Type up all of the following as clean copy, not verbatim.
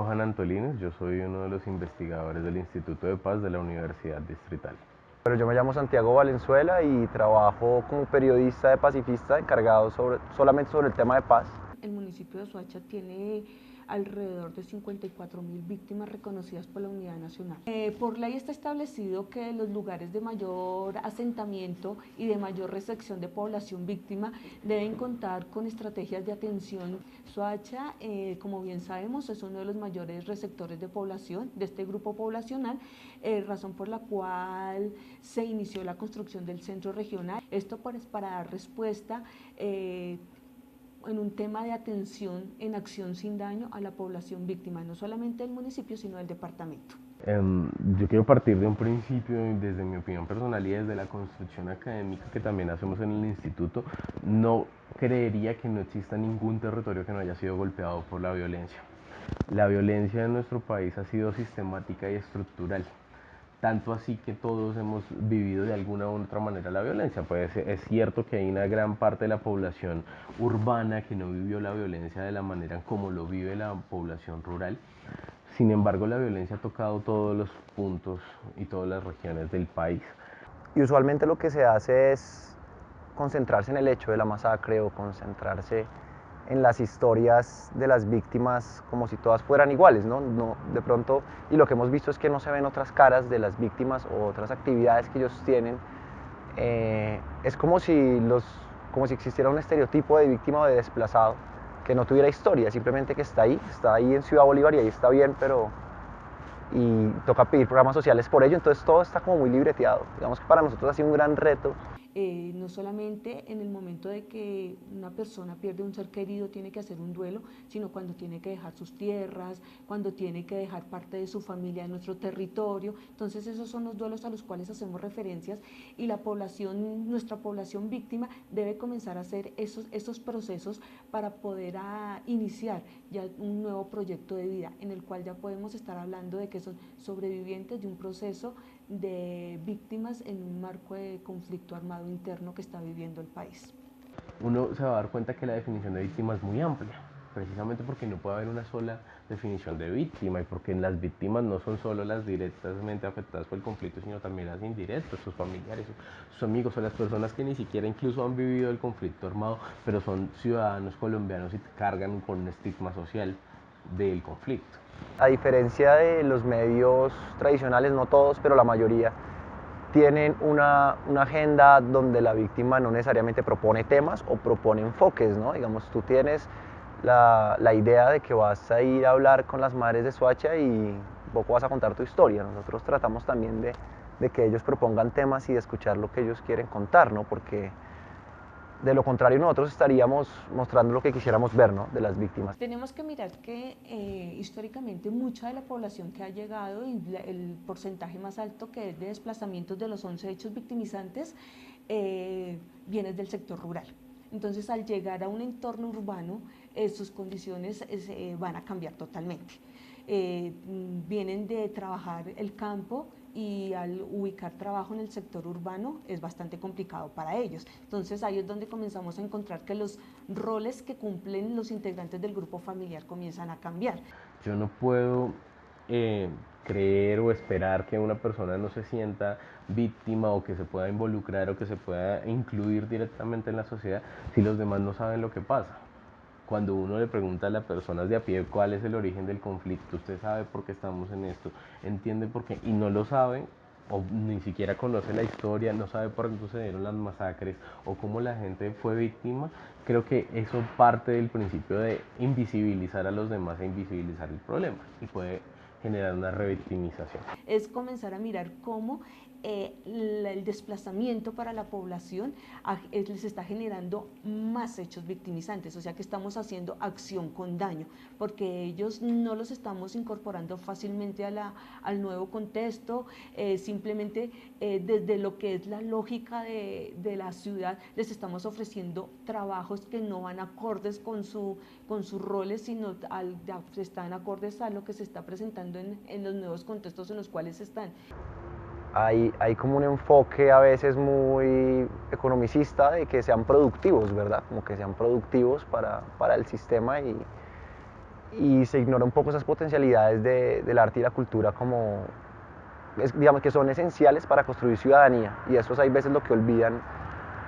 Johan Antolines, yo soy uno de los investigadores del Instituto de Paz de la Universidad Distrital. Pero yo me llamo Santiago Valenzuela y trabajo como periodista de pacifista encargado solamente sobre el tema de paz. El municipio de Soacha tiene alrededor de 54.000 víctimas reconocidas por la Unidad Nacional. Por ley está establecido que los lugares de mayor asentamiento y de mayor recepción de población víctima deben contar con estrategias de atención. Soacha, como bien sabemos, es uno de los mayores receptores de población, de este grupo poblacional, razón por la cual se inició la construcción del centro regional. Esto pues, para dar respuesta en un tema de atención en acción sin daño a la población víctima, no solamente del municipio, sino del departamento. Yo quiero partir de un principio, desde mi opinión personal y desde la construcción académica que también hacemos en el instituto, no creería que no exista ningún territorio que no haya sido golpeado por la violencia. La violencia en nuestro país ha sido sistemática y estructural. Tanto así que todos hemos vivido de alguna u otra manera la violencia. Pues es cierto que hay una gran parte de la población urbana que no vivió la violencia de la manera como lo vive la población rural. Sin embargo, la violencia ha tocado todos los puntos y todas las regiones del país. Y usualmente lo que se hace es concentrarse en el hecho de la masacre o concentrarse en las historias de las víctimas como si todas fueran iguales, ¿no? De pronto, y lo que hemos visto es que no se ven otras caras de las víctimas o otras actividades que ellos tienen. Es como si existiera un estereotipo de víctima o de desplazado que no tuviera historia, simplemente que está ahí en Ciudad Bolívar y ahí está bien, pero y toca pedir programas sociales por ello, entonces todo está como muy libreteado. Digamos que para nosotros ha sido un gran reto. No solamente en el momento de que una persona pierde un ser querido tiene que hacer un duelo, sino cuando tiene que dejar sus tierras, cuando tiene que dejar parte de su familia en nuestro territorio. Entonces esos son los duelos a los cuales hacemos referencias y la población, nuestra población víctima debe comenzar a hacer esos procesos para poder iniciar ya un nuevo proyecto de vida en el cual ya podemos estar hablando de que son sobrevivientes de un proceso de víctimas en un marco de conflicto armado interno que está viviendo el país. Uno se va a dar cuenta que la definición de víctima es muy amplia, precisamente porque no puede haber una sola definición de víctima y porque las víctimas no son solo las directamente afectadas por el conflicto, sino también las indirectas, sus familiares, sus amigos o las personas que ni siquiera incluso han vivido el conflicto armado, pero son ciudadanos colombianos y cargan con un estigma social del conflicto. A diferencia de los medios tradicionales, no todos, pero la mayoría, tienen una agenda donde la víctima no necesariamente propone temas o propone enfoques, ¿no? Digamos, tú tienes la idea de que vas a ir a hablar con las madres de Soacha y un poco vas a contar tu historia. Nosotros tratamos también de que ellos propongan temas y de escuchar lo que ellos quieren contar, ¿no? Porque de lo contrario nosotros estaríamos mostrando lo que quisiéramos ver, ¿no? De las víctimas. Tenemos que mirar que históricamente mucha de la población que ha llegado y el porcentaje más alto que es de desplazamientos de los 11 hechos victimizantes viene del sector rural. Entonces al llegar a un entorno urbano sus condiciones van a cambiar totalmente. Vienen de trabajar el campo y al ubicar trabajo en el sector urbano es bastante complicado para ellos. Entonces ahí es donde comenzamos a encontrar que los roles que cumplen los integrantes del grupo familiar comienzan a cambiar. Yo no puedo creer o esperar que una persona no se sienta víctima o que se pueda involucrar o que se pueda incluir directamente en la sociedad si los demás no saben lo que pasa. Cuando uno le pregunta a las personas de a pie cuál es el origen del conflicto, usted sabe por qué estamos en esto, entiende por qué, y no lo saben, o ni siquiera conoce la historia, no sabe por qué sucedieron las masacres o cómo la gente fue víctima, creo que eso parte del principio de invisibilizar a los demás e invisibilizar el problema y puede generar una revictimización. Es comenzar a mirar cómo el desplazamiento para la población les está generando más hechos victimizantes, o sea que estamos haciendo acción con daño, porque ellos no los estamos incorporando fácilmente al nuevo contexto, simplemente desde lo que es la lógica de la ciudad les estamos ofreciendo trabajos que no van acordes con sus roles, sino están acordes a lo que se está presentando en los nuevos contextos en los cuales están. Hay como un enfoque a veces muy economicista de que sean productivos, ¿verdad? Como que sean productivos para el sistema y y se ignora un poco esas potencialidades del arte y la cultura como, digamos que son esenciales para construir ciudadanía, y eso es hay veces lo que olvidan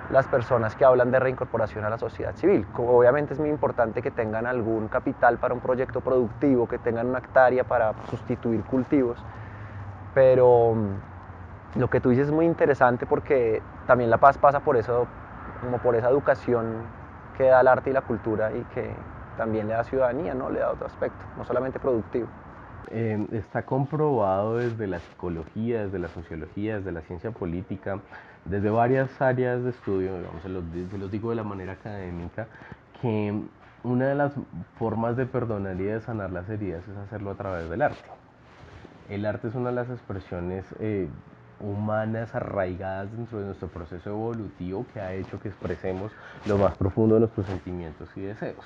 las personas que hablan de reincorporación a la sociedad civil. Obviamente es muy importante que tengan algún capital para un proyecto productivo, que tengan una hectárea para sustituir cultivos, pero lo que tú dices es muy interesante porque también la paz pasa por eso, como por esa educación que da el arte y la cultura y que también le da ciudadanía, ¿no? Le da otro aspecto, no solamente productivo. Está comprobado desde la psicología, desde la sociología, desde la ciencia política, desde varias áreas de estudio, digamos, se los digo de la manera académica, que una de las formas de perdonar y de sanar las heridas es hacerlo a través del arte. El arte es una de las expresiones humanas arraigadas dentro de nuestro proceso evolutivo que ha hecho que expresemos lo más profundo de nuestros sentimientos y deseos.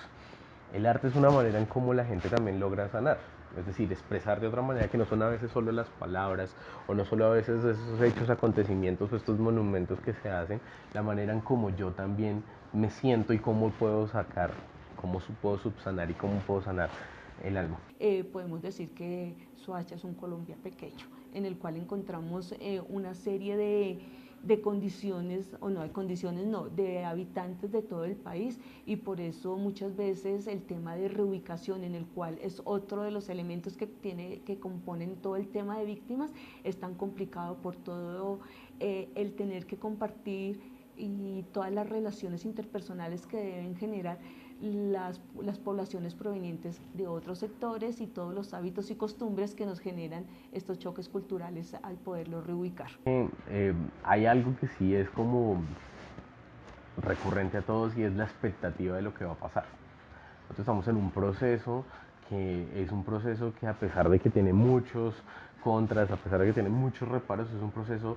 El arte es una manera en cómo la gente también logra sanar, es decir, expresar de otra manera que no son a veces solo las palabras o no solo a veces esos hechos, acontecimientos o estos monumentos que se hacen, la manera en cómo yo también me siento y cómo puedo sacar, cómo puedo subsanar y cómo puedo sanar el alma. Podemos decir que Soacha es un Colombia pequeño, en el cual encontramos una serie de condiciones, o no, de condiciones no, de habitantes de todo el país, y por eso muchas veces el tema de reubicación, en el cual es otro de los elementos que componen todo el tema de víctimas, es tan complicado por todo el tener que compartir y todas las relaciones interpersonales que deben generar las poblaciones provenientes de otros sectores y todos los hábitos y costumbres que nos generan estos choques culturales al poderlos reubicar. Hay algo que sí es como recurrente a todos y es la expectativa de lo que va a pasar. Nosotros estamos en un proceso que es un proceso que, a pesar de que tiene muchos contras, a pesar de que tiene muchos reparos, es un proceso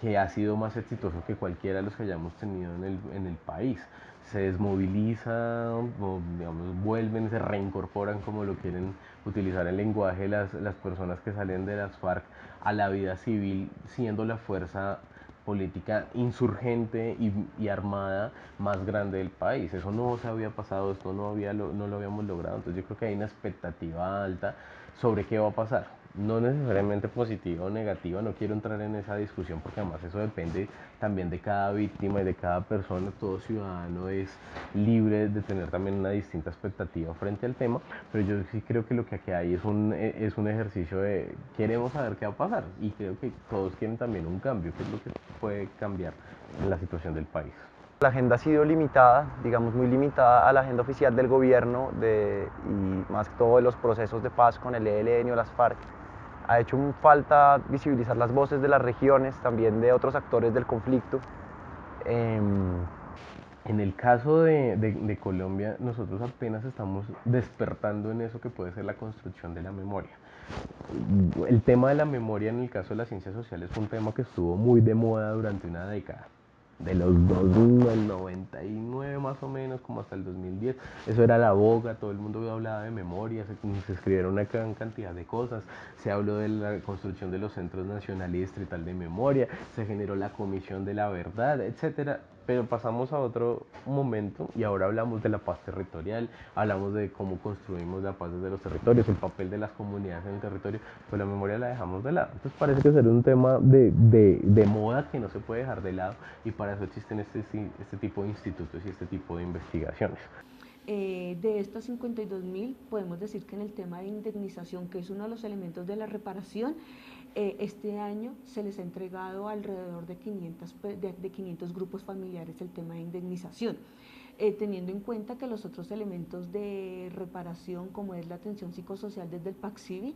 que ha sido más exitoso que cualquiera de los que hayamos tenido en el país. Se desmoviliza, o, digamos, vuelven, se reincorporan, como lo quieren utilizar el lenguaje, las personas que salen de las FARC a la vida civil, siendo la fuerza política insurgente y armada más grande del país. Eso no se había pasado, esto no lo habíamos logrado. Entonces yo creo que hay una expectativa alta sobre qué va a pasar. No necesariamente positiva o negativa, no quiero entrar en esa discusión porque además eso depende también de cada víctima y de cada persona. Todo ciudadano es libre de tener también una distinta expectativa frente al tema, pero yo sí creo que lo que aquí hay es un ejercicio de queremos saber qué va a pasar, y creo que todos quieren también un cambio, que es lo que puede cambiar en la situación del país. La agenda ha sido limitada, digamos muy limitada a la agenda oficial del gobierno y más que todo de los procesos de paz con el ELN o las FARC. Ha hecho falta visibilizar las voces de las regiones, también de otros actores del conflicto. En el caso de Colombia, nosotros apenas estamos despertando en eso que puede ser la construcción de la memoria. El tema de la memoria en el caso de las ciencias sociales fue un tema que estuvo muy de moda durante una década. De los 2000 al 99 más o menos, como hasta el 2010. Eso era la boga, todo el mundo hablaba de memoria, se escribieron una gran cantidad de cosas, se habló de la construcción de los centros nacional y distrital de memoria, se generó la comisión de la verdad, etcétera. Pero pasamos a otro momento y ahora hablamos de la paz territorial, hablamos de cómo construimos la paz desde los territorios, el papel de las comunidades en el territorio, pues la memoria la dejamos de lado. Entonces parece que será un tema de moda que no se puede dejar de lado, y para eso existen este tipo de institutos y este tipo de investigaciones. De estas 52.000, podemos decir que en el tema de indemnización, que es uno de los elementos de la reparación, este año se les ha entregado alrededor de 500 grupos familiares el tema de indemnización. Teniendo en cuenta que los otros elementos de reparación, como es la atención psicosocial desde el PACSIVI,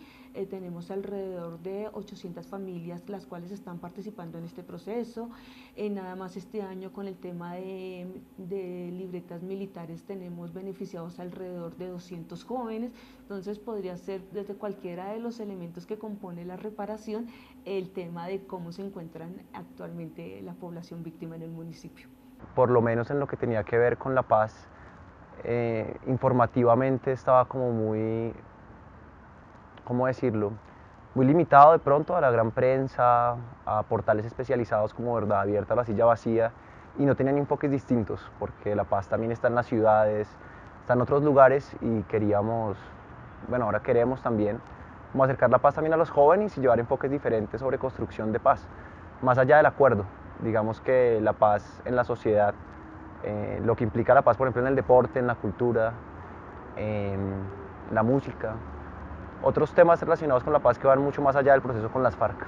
tenemos alrededor de 800 familias las cuales están participando en este proceso. Nada más este año, con el tema de libretas militares, tenemos beneficiados alrededor de 200 jóvenes. Entonces podría ser desde cualquiera de los elementos que compone la reparación el tema de cómo se encuentran actualmente la población víctima en el municipio. Por lo menos en lo que tenía que ver con la paz, informativamente estaba como muy, ¿cómo decirlo?, muy limitado de pronto a la gran prensa, a portales especializados como Verdad Abierta o La Silla Vacía, y no tenían enfoques distintos, porque la paz también está en las ciudades, está en otros lugares, y queríamos bueno, ahora queremos también, como acercar la paz también a los jóvenes y llevar enfoques diferentes sobre construcción de paz, más allá del acuerdo. Digamos que la paz en la sociedad, lo que implica la paz, por ejemplo, en el deporte, en la cultura, en la música, otros temas relacionados con la paz que van mucho más allá del proceso con las FARC.